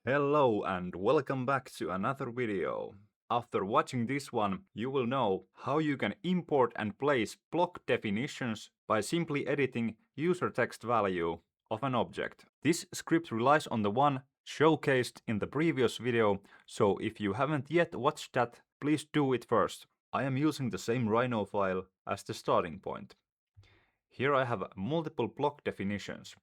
Hello and welcome back to another video. After watching this one, you will know how you can import and place block definitions by simply editing user text value of an object. This script relies on the one showcased in the previous video, so if you haven't yet watched that, please do it first. I am using the same Rhino file as the starting point. Here I have multiple block definitions.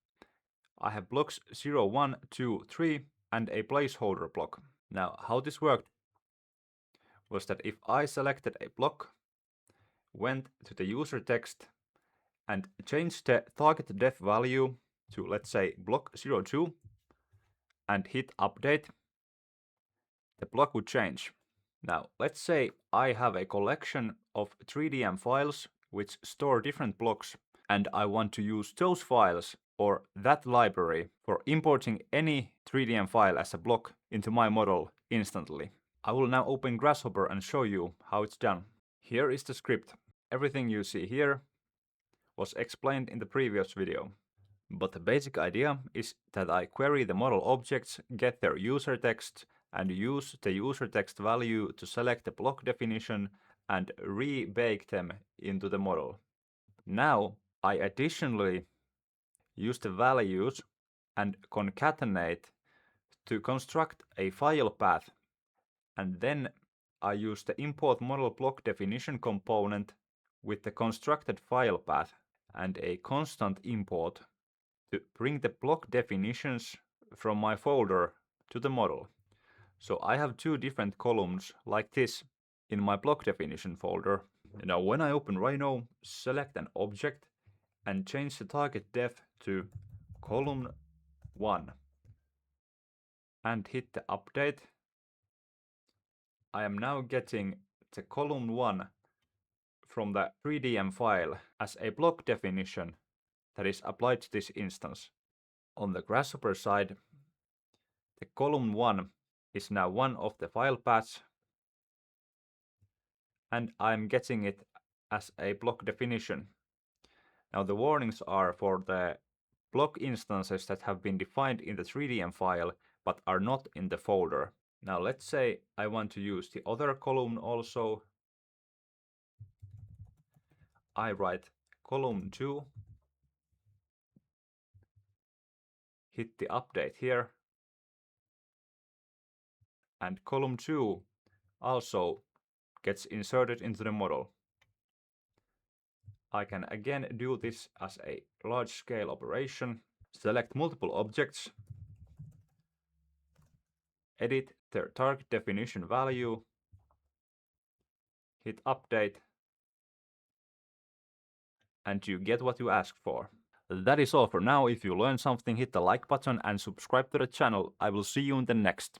I have blocks 0, 1, 2, 3 and a placeholder block. Now, how this worked was that if I selected a block, went to the user text and changed the target def value to, let's say, block 02 and hit update, the block would change. Now, let's say I have a collection of 3DM files which store different blocks, and I want to use those files or that library for importing any 3DM file as a block into my model instantly. I will now open Grasshopper and show you how it's done. Here is the script. Everything you see here was explained in the previous video. But the basic idea is that I query the model objects, get their user text, and use the user text value to select the block definition and re-bake them into the model. Now I additionally use the values and concatenate to construct a file path, and then I use the import model block definition component with the constructed file path and a constant import to bring the block definitions from my folder to the model. So I have two different columns like this in my block definition folder. Now when I open Rhino, select an object and change the target def to column 1 and hit the update, I am now getting the column 1 from the 3DM file as a block definition that is applied to this instance. On the Grasshopper side, the column 1 is now one of the file paths, and I'm getting it as a block definition. Now the warnings are for the block instances that have been defined in the 3DM file but are not in the folder. Now let's say I want to use the other column also. I write column 2, hit the update here, and column 2 also gets inserted into the model. I can again do this as a large-scale operation. Select multiple objects, edit their target definition value, hit update, and you get what you asked for. That is all for now. If you learned something, hit the like button and subscribe to the channel. I will see you in the next.